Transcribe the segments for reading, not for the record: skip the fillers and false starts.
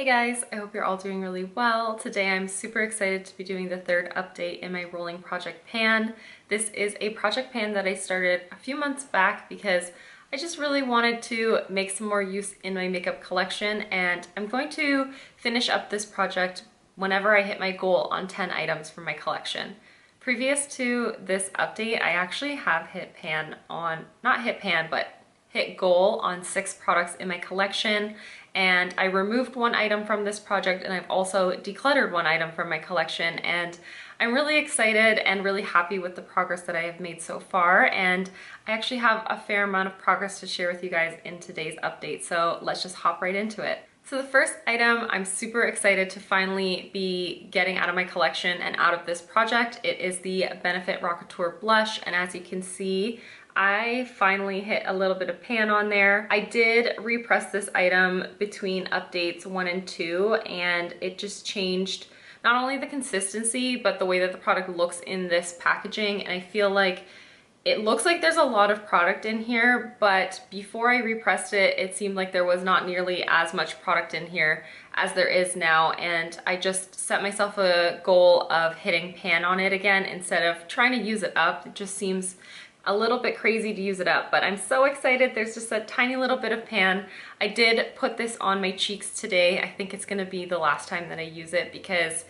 Hey guys, I hope you're all doing really well. Today I'm super excited to be doing the third update in my rolling project pan. This is a project pan that I started a few months back because I just really wanted to make some more use in my makeup collection, and I'm going to finish up this project whenever I hit my goal on 10 items for my collection. Previous to this update, I actually have hit goal on 6 products in my collection, and I removed one item from this project, and I've also decluttered one item from my collection, and I'm really excited and really happy with the progress that I have made so far, and I actually have a fair amount of progress to share with you guys in today's update, so let's just hop right into it. So the first item I'm super excited to finally be getting out of my collection and out of this project. It is the Benefit Rockateur Blush, and as you can see, I finally hit a little bit of pan on there. I did repress this item between updates 1 and 2, and it just changed not only the consistency, but the way that the product looks in this packaging. And I feel like it looks like there's a lot of product in here, but before I repressed it, it seemed like there was not nearly as much product in here as there is now. And I just set myself a goal of hitting pan on it again instead of trying to use it up. It just seems a little bit crazy to use it up, but I'm so excited. There's just a tiny little bit of pan. I did put this on my cheeks today. I think it's gonna be the last time that I use it because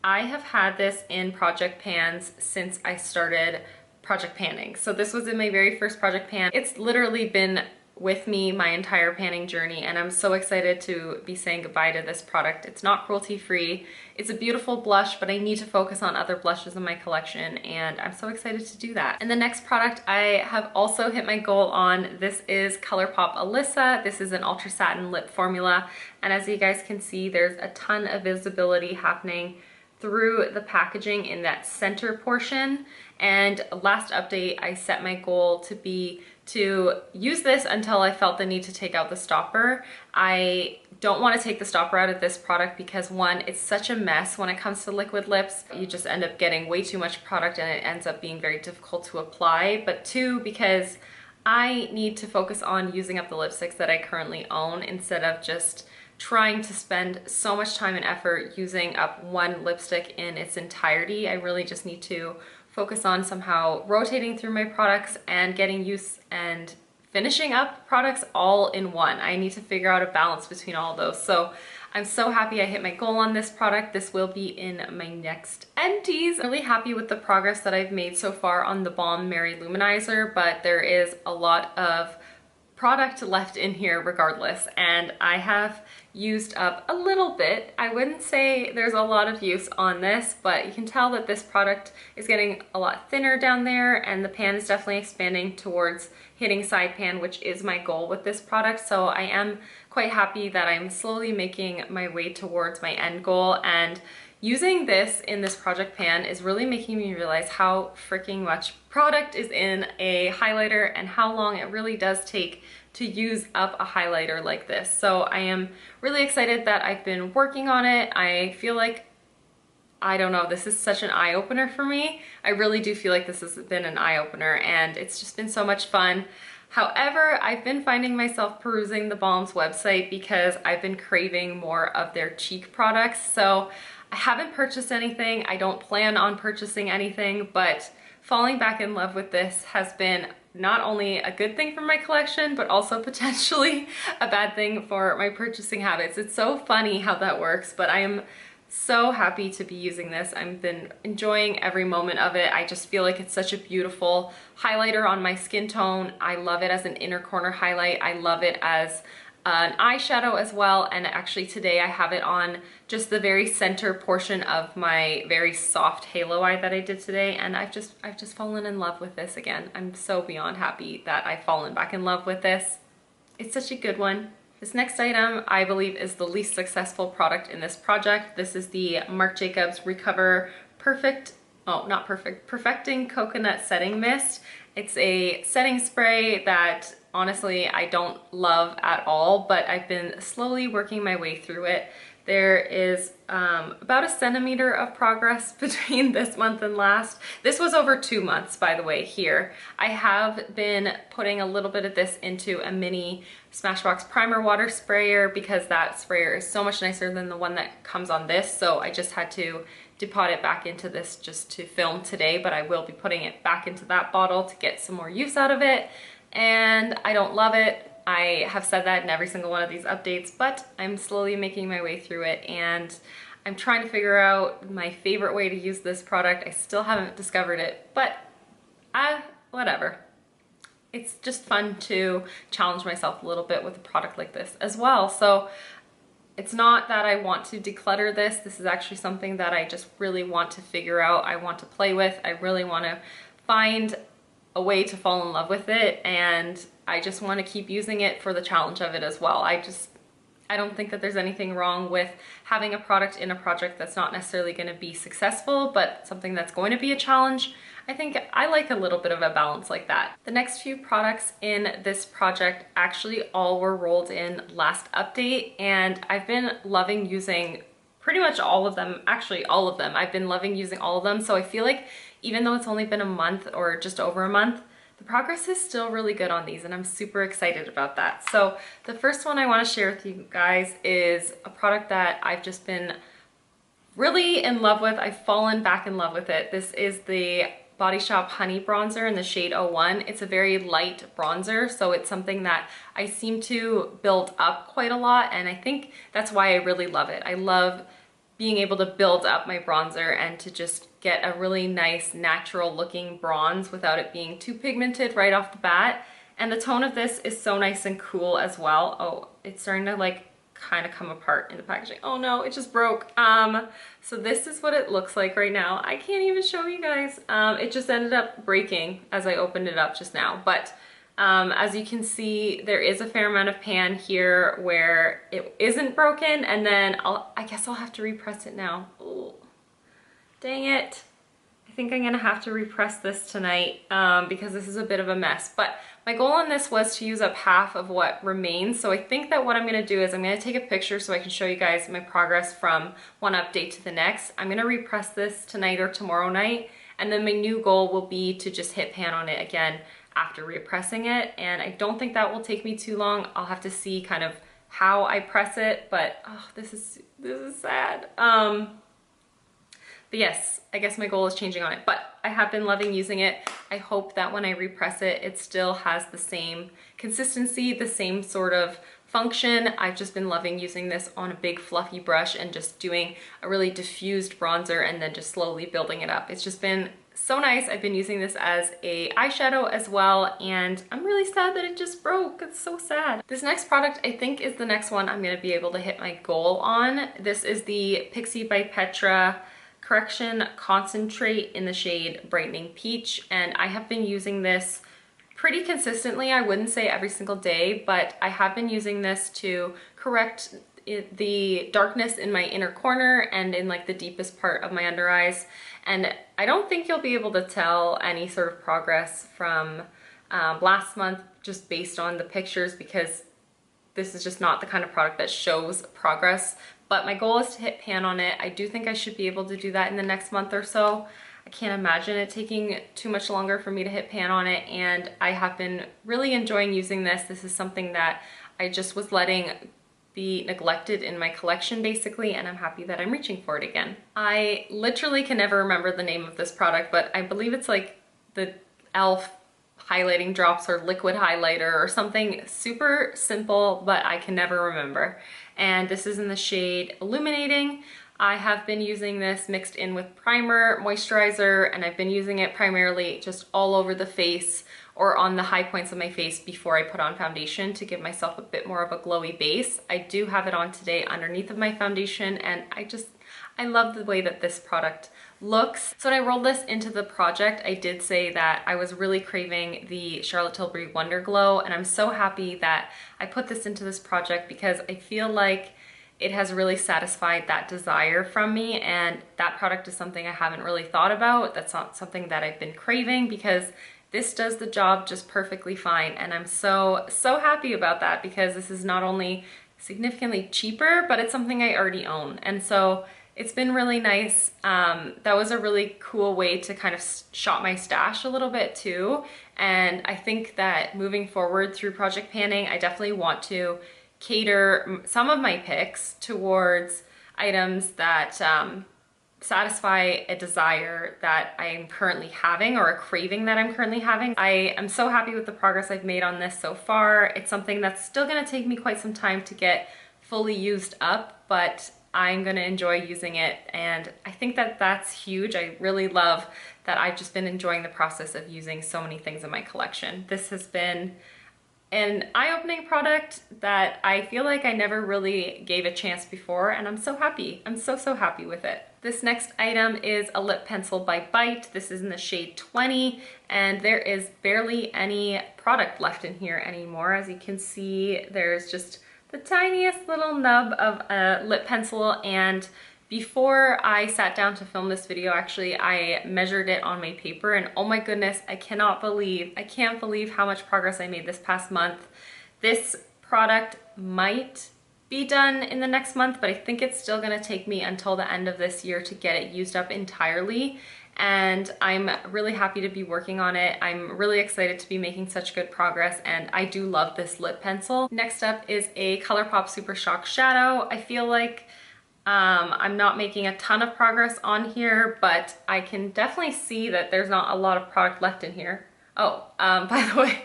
I have had this in project pans since I started project panning. So this was in my very first project pan. It's literally been with me my entire panning journey, and I'm so excited to be saying goodbye to this product. It's not cruelty free. It's a beautiful blush, but I need to focus on other blushes in my collection, and I'm so excited to do that. And the next product I have also hit my goal on. This is Colourpop Alyssa. This is an Ultra Satin lip formula, and as you guys can see, there's a ton of visibility happening through the packaging in that center portion. And last update, I set my goal to use this until I felt the need to take out the stopper. I don't want to take the stopper out of this product because, one, it's such a mess when it comes to liquid lips. You just end up getting way too much product and it ends up being very difficult to apply. But two, because I need to focus on using up the lipsticks that I currently own instead of just trying to spend so much time and effort using up one lipstick in its entirety. I really just need to focus on somehow rotating through my products and getting use and finishing up products all in one. I need to figure out a balance between all of those. So I'm so happy I hit my goal on this product. This will be in my next empties. I'm really happy with the progress that I've made so far on the Balm Lou-Manizer, but there is a lot of product left in here regardless, and I have used up a little bit. I wouldn't say there's a lot of use on this, but you can tell that this product is getting a lot thinner down there, and the pan is definitely expanding towards hitting side pan, which is my goal with this product. So I am quite happy that I'm slowly making my way towards my end goal, and using this in this project pan is really making me realize how freaking much product is in a highlighter and how long it really does take to use up a highlighter like this. So I am really excited that I've been working on it. I feel like, I don't know, this is such an eye-opener for me. I really do feel like this has been an eye-opener, and it's just been so much fun. However, I've been finding myself perusing the Balm's website because I've been craving more of their cheek products. So I haven't purchased anything. I don't plan on purchasing anything, but falling back in love with this has been not only a good thing for my collection, but also potentially a bad thing for my purchasing habits. It's so funny how that works, but I am so happy to be using this. I've been enjoying every moment of it. I just feel like it's such a beautiful highlighter on my skin tone. I love it as an inner corner highlight. I love it as an eyeshadow as well, and actually today I have it on just the very center portion of my very soft halo eye that I did today, and I've just fallen in love with this again. I'm so beyond happy that I've fallen back in love with this. It's such a good one. This next item I believe is the least successful product in this project. This is the Marc Jacobs Recover Perfecting Coconut Setting Mist. It's a setting spray that honestly I don't love at all, but I've been slowly working my way through it. There is about a centimeter of progress between this month and last. This was over 2 months, by the way, here. I have been putting a little bit of this into a mini Smashbox primer water sprayer because that sprayer is so much nicer than the one that comes on this. So I just had to depot it back into this just to film today, but I will be putting it back into that bottle to get some more use out of it. And I don't love it. I have said that in every single one of these updates, but I'm slowly making my way through it, and I'm trying to figure out my favorite way to use this product. I still haven't discovered it, but whatever. It's just fun to challenge myself a little bit with a product like this as well. So it's not that I want to declutter this. This is actually something that I just really want to figure out. I want to play with. I really want to find a way to fall in love with it, and I just want to keep using it for the challenge of it as well. I don't think that there's anything wrong with having a product in a project that's not necessarily going to be successful, but something that's going to be a challenge. I think I like a little bit of a balance like that. The next few products in this project actually all were rolled in last update, and I've been loving using pretty much all of them, actually all of them. I've been loving using all of them, so I feel like even though it's only been a month or just over a month, the progress is still really good on these, and I'm super excited about that. So the first one I want to share with you guys is a product that I've just been really in love with. I've fallen back in love with it. This is the Body Shop Honey Bronzer in the shade 01. It's a very light bronzer, so it's something that I seem to build up quite a lot, and I think that's why I really love it. I love being able to build up my bronzer and to just get a really nice natural looking bronze without it being too pigmented right off the bat. And the tone of this is so nice and cool as well. Oh, it's starting to like kind of come apart in the packaging. Oh no, it just broke. So this is what it looks like right now. I can't even show you guys. It just ended up breaking as I opened it up just now. But as you can see, there is a fair amount of pan here where it isn't broken, and then I guess I'll have to repress it now. Ooh, dang it. I think I'm gonna have to repress this tonight because this is a bit of a mess. But my goal on this was to use up half of what remains. So I think that what I'm gonna do is I'm gonna take a picture so I can show you guys my progress from one update to the next. I'm gonna repress this tonight or tomorrow night, and then my new goal will be to just hit pan on it again after repressing it, and I don't think that will take me too long. I'll have to see kind of how I press it, but oh, this is sad. But yes, I guess my goal is changing on it, but I have been loving using it. I hope that when I repress it, it still has the same consistency, the same sort of function. I've just been loving using this on a big fluffy brush and just doing a really diffused bronzer and then just slowly building it up. It's just been so nice. I've been using this as a eyeshadow as well, and I'm really sad that it just broke. It's so sad. This next product I think is the next one I'm going to be able to hit my goal on. This is the Pixi by Petra Correction Concentrate in the shade Brightening Peach, and I have been using this pretty consistently. I wouldn't say every single day, but I have been using this to correct the darkness in my inner corner and in like the deepest part of my under eyes. And I don't think you'll be able to tell any sort of progress from last month just based on the pictures, because this is just not the kind of product that shows progress. But my goal is to hit pan on it. I do think I should be able to do that in the next month or so. I can't imagine it taking too much longer for me to hit pan on it, and I have been really enjoying using this. This is something that I just was letting be neglected in my collection basically, and I'm happy that I'm reaching for it again. I literally can never remember the name of this product, but I believe it's like the e.l.f. highlighting drops or liquid highlighter or something super simple, but I can never remember. And this is in the shade Illuminating. I have been using this mixed in with primer, moisturizer, and I've been using it primarily just all over the face or on the high points of my face before I put on foundation to give myself a bit more of a glowy base. I do have it on today underneath of my foundation, and I love the way that this product looks. So when I rolled this into the project, I did say that I was really craving the Charlotte Tilbury Wonder Glow, and I'm so happy that I put this into this project because I feel like it has really satisfied that desire from me, and that product is something I haven't really thought about. That's not something that I've been craving because this does the job just perfectly fine. And I'm so happy about that, because this is not only significantly cheaper, but it's something I already own. And so it's been really nice. That was a really cool way to kind of shop my stash a little bit too. And I think that moving forward through project panning, I definitely want to cater some of my picks towards items that satisfy a desire that I am currently having, or a craving that I'm currently having. I am so happy with the progress I've made on this so far. It's something that's still gonna take me quite some time to get fully used up, but I'm gonna enjoy using it, and I think that that's huge. I really love that I've just been enjoying the process of using so many things in my collection. This has been an eye-opening product that I feel like I never really gave a chance before, and I'm so happy. I'm so happy with it. This next item is a lip pencil by Bite. This is in the shade 20, and there is barely any product left in here anymore. As you can see, there's just the tiniest little nub of a lip pencil, and before I sat down to film this video, actually, I measured it on my paper, and oh my goodness, I can't believe how much progress I made this past month. This product might be done in the next month, but I think it's still gonna take me until the end of this year to get it used up entirely. And I'm really happy to be working on it. I'm really excited to be making such good progress, and I do love this lip pencil. Next up is a Colourpop Super Shock Shadow. I feel like I'm not making a ton of progress on here, but I can definitely see that there's not a lot of product left in here. Oh, by the way,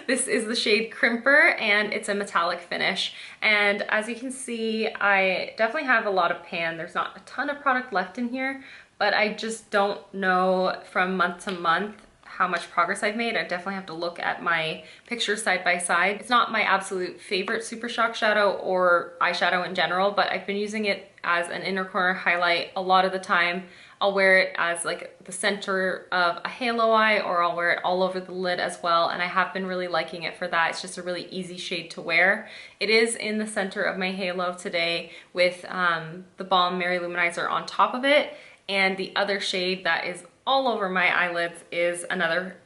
this is the shade Crimper, and it's a metallic finish. And as you can see, I definitely have a lot of pan. There's not a ton of product left in here, but I just don't know from month to month how much progress I've made. I definitely have to look at my pictures side by side. It's not my absolute favorite Super Shock shadow or eyeshadow in general, but I've been using it as an inner corner highlight a lot of the time. I'll wear it as like the center of a halo eye, or I'll wear it all over the lid as well, and I have been really liking it for that. It's just a really easy shade to wear. It is in the center of my halo today with the Balm Lou-Manizer on top of it, and the other shade that is all over my eyelids is another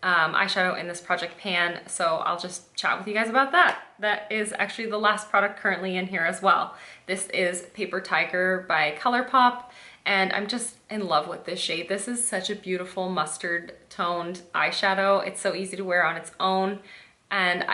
eyeshadow in this project pan, so I'll just chat with you guys about that. That is actually the last product currently in here as well. This is Paper Tiger by Colourpop, and I'm just in love with this shade. This is such a beautiful mustard toned eyeshadow. It's so easy to wear on its own, and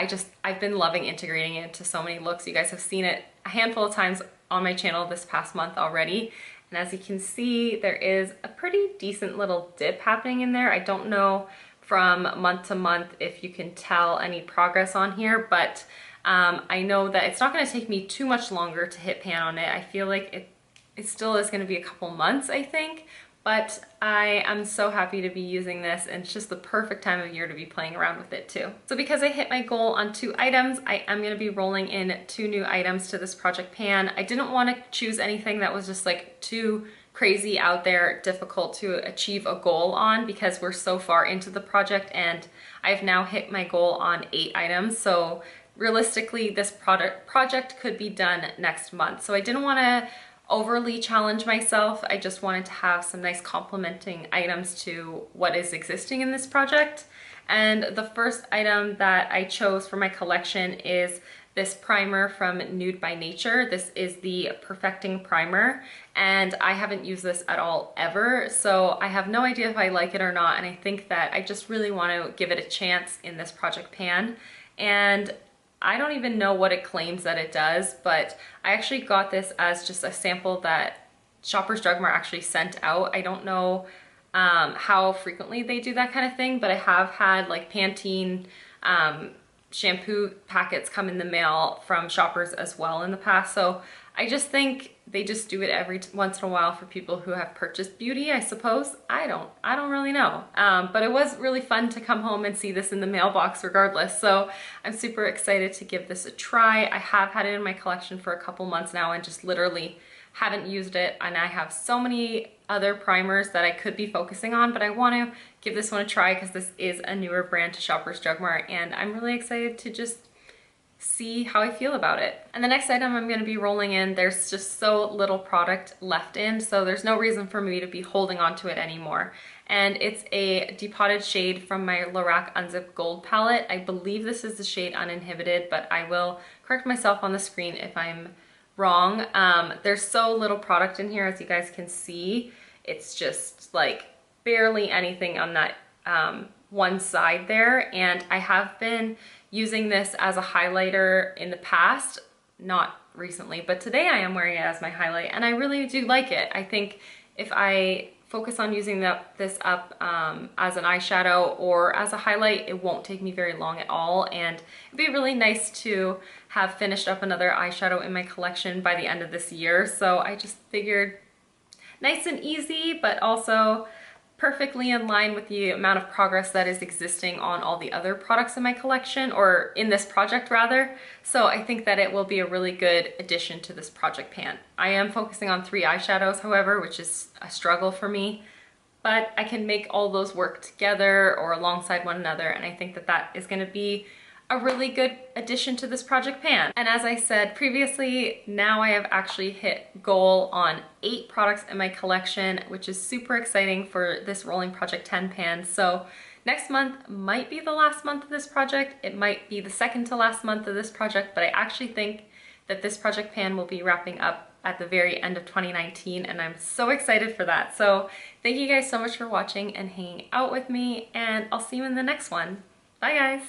I've been loving integrating it into so many looks. You guys have seen it a handful of times on my channel this past month already. And as you can see, there is a pretty decent little dip happening in there. I don't know from month to month if you can tell any progress on here, but I know that it's not gonna take me too much longer to hit pan on it. I feel like it still is gonna be a couple months, I think, but I am so happy to be using this, and it's just the perfect time of year to be playing around with it too. So because I hit my goal on 2 items, I am gonna be rolling in 2 new items to this project pan. I didn't wanna choose anything that was just like too crazy out there, difficult to achieve a goal on, because we're so far into the project and I've now hit my goal on 8 items. So realistically, this project could be done next month. So I didn't wanna overly challenge myself. I just wanted to have some nice complementing items to what is existing in this project. And the first item that I chose for my collection is this primer from Nude by Nature. This is the Perfecting Primer, and I haven't used this at all ever, so I have no idea if I like it or not, and I think that I just really want to give it a chance in this project pan. And I don't even know what it claims that it does, but I actually got this as just a sample that Shoppers Drug Mart actually sent out. I don't know how frequently they do that kind of thing, but I have had like Pantene shampoo packets come in the mail from Shoppers as well in the past. So I just think they just do it every once in a while for people who have purchased beauty, I suppose. I don't really know. But it was really fun to come home and see this in the mailbox regardless. So I'm super excited to give this a try. I have had it in my collection for a couple months now and just literally haven't used it, and I have so many other primers that I could be focusing on, but I want to give this one a try because this is a newer brand to Shoppers Drug Mart, and I'm really excited to just see how I feel about it. And the next item I'm going to be rolling in, there's just so little product left in, so there's no reason for me to be holding on to it anymore. and it's a depotted shade from my Lorac Unzip Gold palette. I believe this is the shade Uninhibited, but I will correct myself on the screen if I'm wrong. There's so little product in here, as you guys can see. It's just like barely anything on that one side there, and I have been using this as a highlighter in the past, not recently, but today I am wearing it as my highlight, and I really do like it. I think if I focus on using this up as an eyeshadow or as a highlight, it won't take me very long at all, and it'd be really nice to have finished up another eyeshadow in my collection by the end of this year. So I just figured nice and easy, but also perfectly in line with the amount of progress that is existing on all the other products in my collection, or in this project rather. So I think that it will be a really good addition to this project pan. I am focusing on 3 eyeshadows, however, which is a struggle for me, but I can make all those work together or alongside one another, and I think that that is going to be a really good addition to this project pan. And as I said previously, now I have actually hit goal on 8 products in my collection, which is super exciting for this rolling project 10 pan. So next month might be the last month of this project. It might be the second to last month of this project, but I actually think that this project pan will be wrapping up at the very end of 2019, and I'm so excited for that. So thank you guys so much for watching and hanging out with me, and I'll see you in the next one. Bye guys.